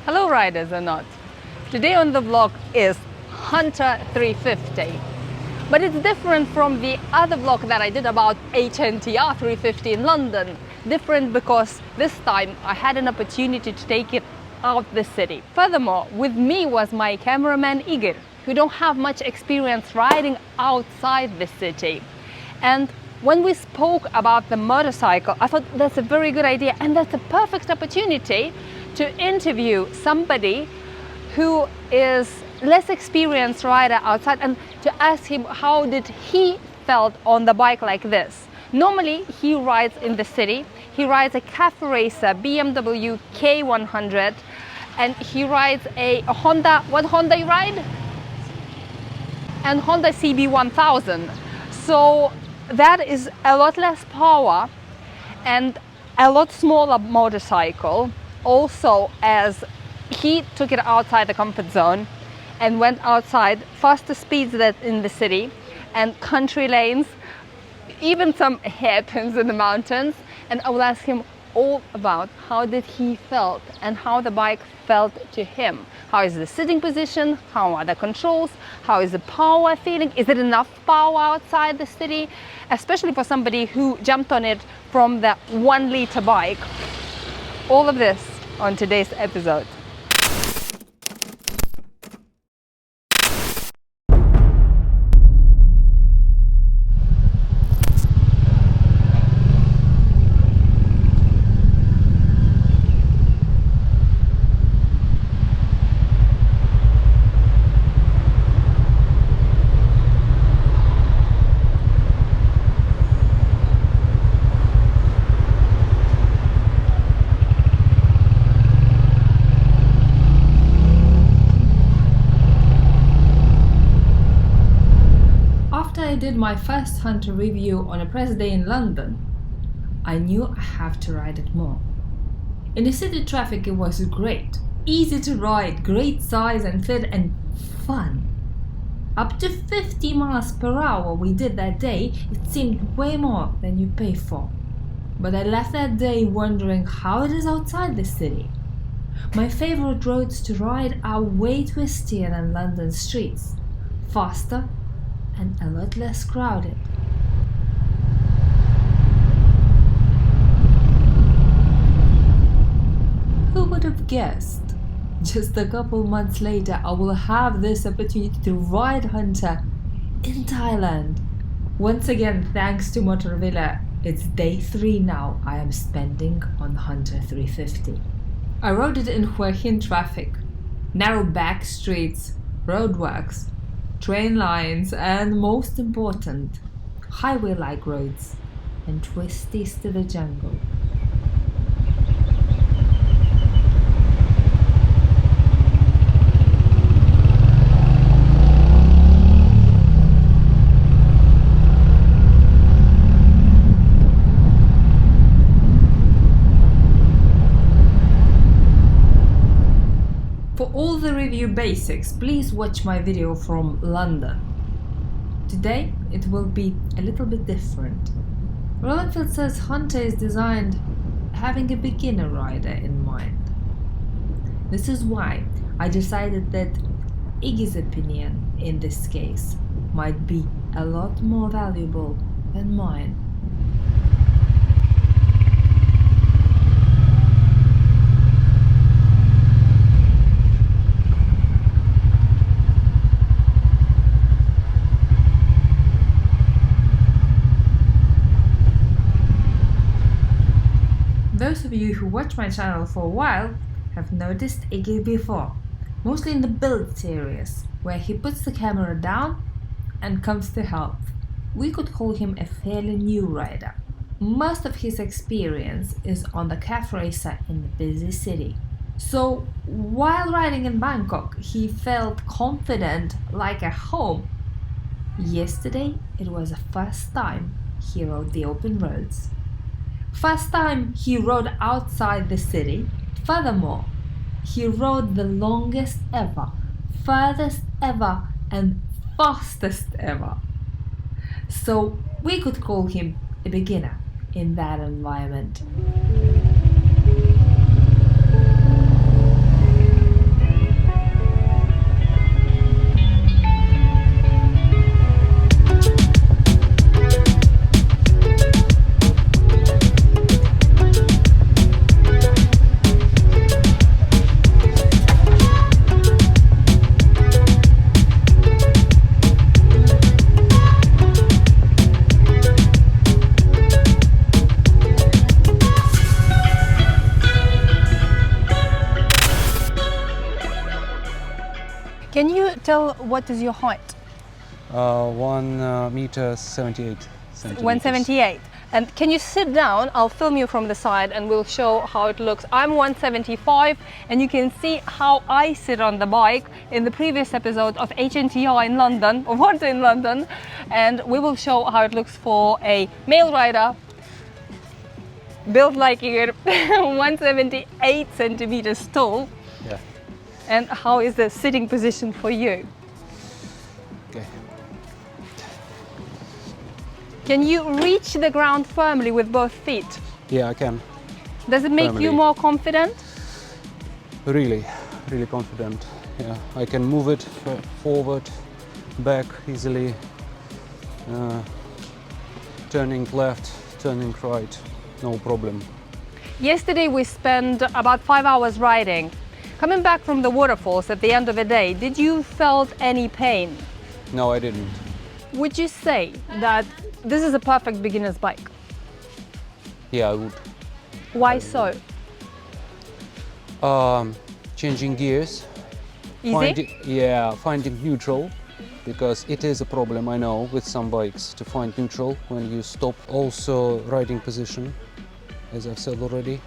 Hello riders or not. Today on the vlog is Hunter 350. But it's different from the other vlog that I did about HNTR 350 in London. Different because this time I had an opportunity to take it out the city. Furthermore, with me was my cameraman Igor, who don't have much experience riding outside the city. And when we spoke about the motorcycle, I thought that's a very good idea and that's a perfect opportunity to interview somebody who is less experienced rider outside and to ask him how did he felt on the bike like this. Normally he rides in the city, he rides a cafe racer BMW K100 and he rides a Honda, what Honda you ride? And Honda CB1000. So that is a lot less power and a lot smaller motorcycle. Also, as he took it outside the comfort zone and went outside faster speeds than in the city and country lanes, even some hairpins in the mountains. And I will ask him all about how did he felt and how the bike felt to him. How is the sitting position? How are the controls? How is the power feeling? Is it enough power outside the city? Especially for somebody who jumped on it from the 1-liter bike. All of this on today's episode. I did my first Hunter review on a press day in London, I knew I have to ride it more. In the city traffic it was great, easy to ride, great size and fit and fun. Up to 50 miles per hour we did that day, it seemed way more than you pay for. But I left that day wondering how it is outside the city. My favorite roads to ride are way twistier than London streets, faster and a lot less crowded. Who would have guessed? Just a couple months later I will have this opportunity to ride Hunter in Thailand. Once again, thanks to Motorvilla, it's day 3 now I am spending on Hunter 350. I rode it in Hua Hin traffic, narrow back streets, roadworks, train lines and, most important, highway-like roads and twisties to the jungle. For all the review basics, please watch my video from London. Today it will be a little bit different. Enfield says Hunter is designed having a beginner rider in mind. This is why I decided that Iggy's opinion in this case might be a lot more valuable than mine. Those of you who watch my channel for a while have noticed Iggy before, mostly in the build series, where he puts the camera down and comes to help. We could call him a fairly new rider. Most of his experience is on the cafe racer in the busy city. So while riding in Bangkok, he felt confident like at home. Yesterday, it was the first time he rode the open roads. First time he rode outside the city. Furthermore, he rode the longest ever, furthest ever and fastest ever. So we could call him a beginner in that environment. Can you tell what is your height? 1 meter 78 centimeters. 178. And can you sit down? I'll film you from the side and we'll show how it looks. I'm 175 and you can see how I sit on the bike in the previous episode of HNTR in London, or Water in London, and we will show how it looks for a male rider built like Igor, 178 centimeters tall. Yeah. And how is the sitting position for you? Okay. Can you reach the ground firmly with both feet? Yeah, I can. Does it make you Firmly. more confident? Really confident. Yeah, I can move it forward, back easily. Turning left, turning right, no problem. Yesterday we spent about 5 hours riding. Coming back from the waterfalls at the end of the day, did you felt any pain? No, I didn't. Would you say that this is a perfect beginner's bike? Yeah, I would. Why so? Changing gears. Easy? Finding neutral, because it is a problem, I know, with some bikes to find neutral when you stop. Also riding position, as I've said already.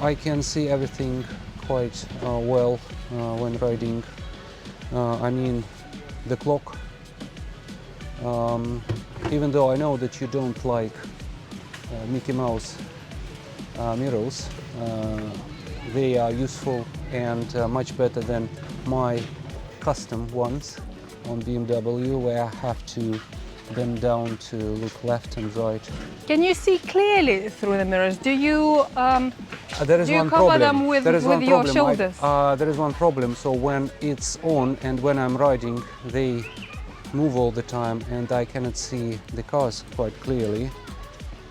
I can see everything quite well when riding. I mean, the clock. Even though I know that you don't like Mickey Mouse mirrors, they are useful and much better than my custom ones on BMW, where I have to bend down to look left and right. Can you see clearly through the mirrors? Do you There is do you one cover problem. them with There is one your problem. shoulders? There is one problem. So when it's on and when I'm riding, they move all the time and I cannot see the cars quite clearly.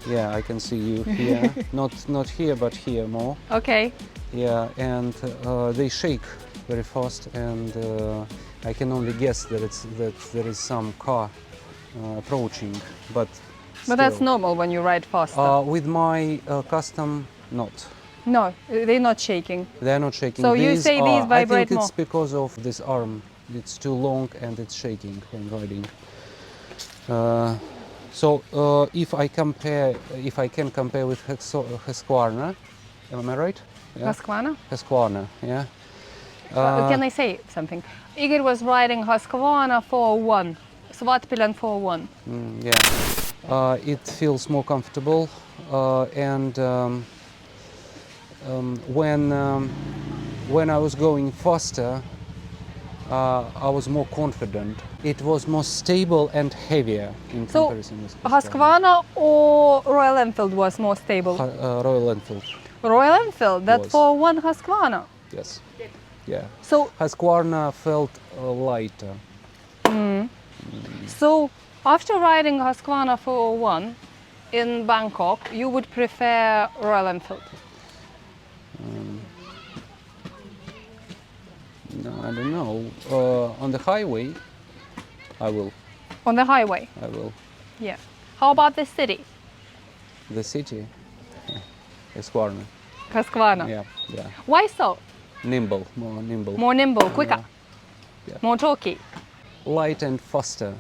Yeah, I can see you here. not here, but here more. Okay. Yeah, and they shake very fast, and I can only guess that there is some car approaching, but But that's still. normal when you ride faster. With my custom, not. No, they're not shaking. They're not shaking. So you say these I vibrate think it's more? because of this arm. It's too long and it's shaking when riding. If I can compare with Husqvarna, am I right? Yeah. Husqvarna? Husqvarna, yeah. Can I say something? Igor was riding Husqvarna 401, Svartpilen 401. Yeah. It feels more comfortable, and when I was going faster, I was more confident. It was more stable and heavier in So comparison with Husqvarna or Royal Enfield was more stable? Royal Enfield. Royal Enfield, that Was. 401 Husqvarna. Yes. Yeah. So, Husqvarna felt lighter. so after riding Husqvarna 401 in Bangkok, you would prefer Royal Enfield? No, I don't know. On the highway, I will. On the highway? I will. Yeah. How about the city? The city, Husqvarna. Husqvarna. Yeah, yeah. Why so? Nimble, more nimble. More nimble, quicker, Yeah. more torquey. Light and faster.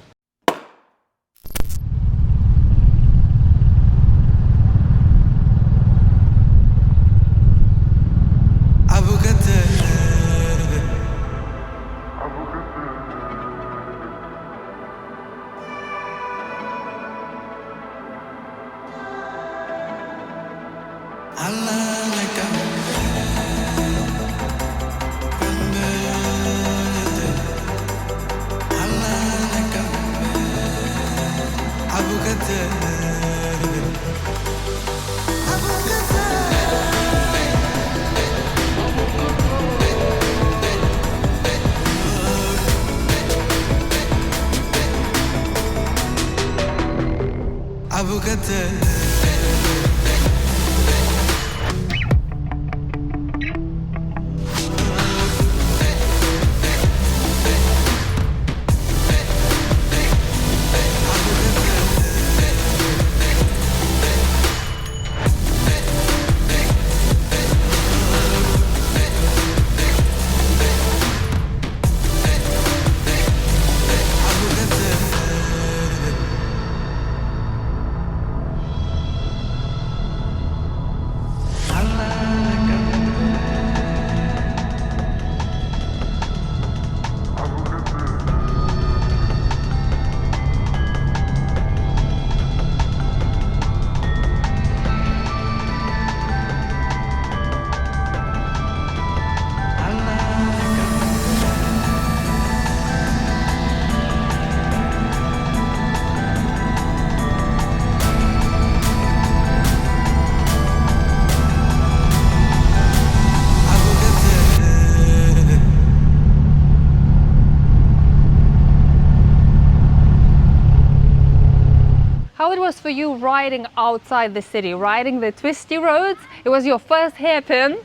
for you riding outside the city, riding the twisty roads? It was your first hairpin.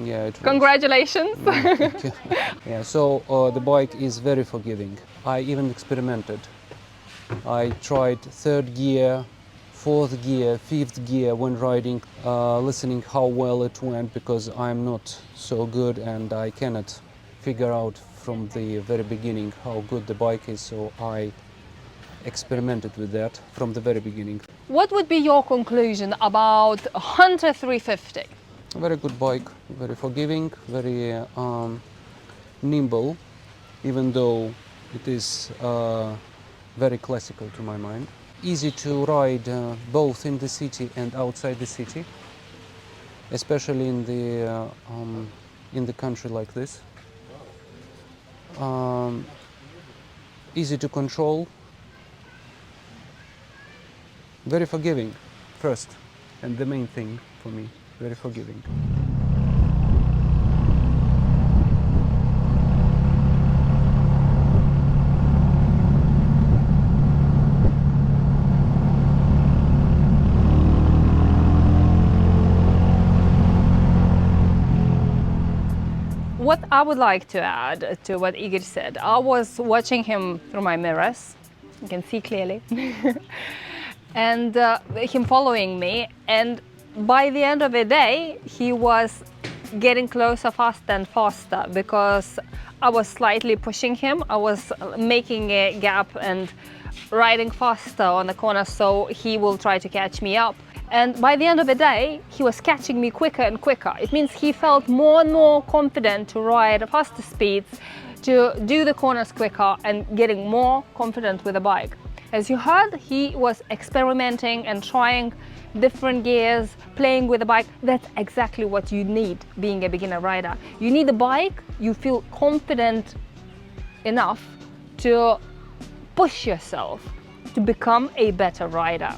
Yeah, it was. Congratulations. Thank you. Yeah, so the bike is very forgiving. I even experimented. I tried third gear, fourth gear, fifth gear when riding, listening how well it went, because I'm not so good and I cannot figure out from the very beginning how good the bike is, so I experimented with that from the very beginning. What would be your conclusion about Hunter 350? A very good bike, very forgiving, very nimble, even though it is very classical to my mind. Easy to ride both in the city and outside the city, especially in the country like this. Easy to control, very forgiving first, and the main thing for me, very forgiving. What I would like to add to what Igor said, I was watching him through my mirrors, you can see clearly, and him following me, and by the end of the day he was getting closer faster and faster because I was slightly pushing him, I was making a gap and riding faster on the corner so he will try to catch me up. And by the end of the day, he was catching me quicker and quicker. It means he felt more and more confident to ride faster speeds, to do the corners quicker and getting more confident with the bike. As you heard, he was experimenting and trying different gears, playing with the bike. That's exactly what you need being a beginner rider. You need a bike you feel confident enough to push yourself to become a better rider,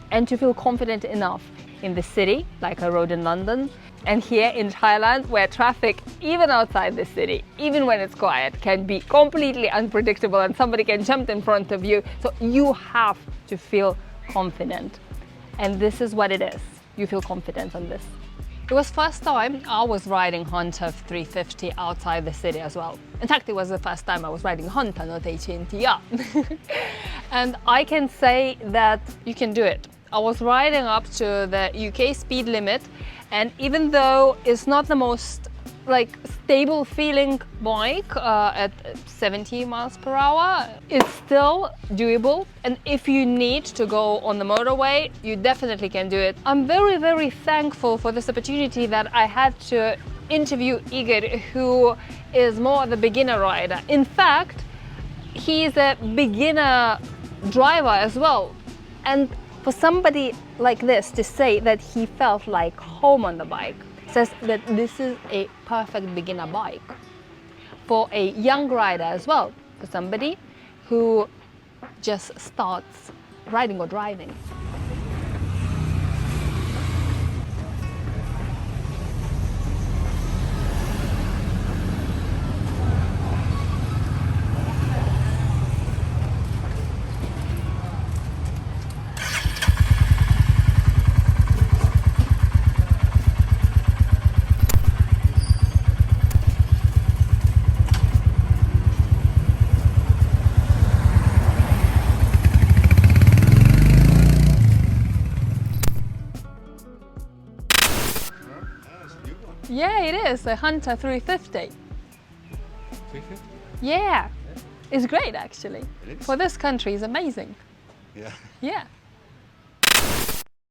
and to feel confident enough in the city, like I rode in London, and here in Thailand, where traffic, even outside the city, even when it's quiet, can be completely unpredictable and somebody can jump in front of you. So you have to feel confident. And this is what it is. You feel confident on this. It was first time I was riding Hunter 350 outside the city as well. In fact, it was the first time I was riding Hunter, not HNTR. And I can say that you can do it. I was riding up to the UK speed limit, and even though it's not the most stable feeling bike at 70 miles per hour, it's still doable. And if you need to go on the motorway, you definitely can do it. I'm very, very thankful for this opportunity that I had to interview Igor, who is more the beginner rider. In fact, he's a beginner driver as well. And for somebody like this to say that he felt like home on the bike says that this is a perfect beginner bike for a young rider as well, for somebody who just starts riding or driving. Yeah, it is a Hunter 350. 350? Yeah, it's great actually. It is? For this country, it's amazing. Yeah. Yeah.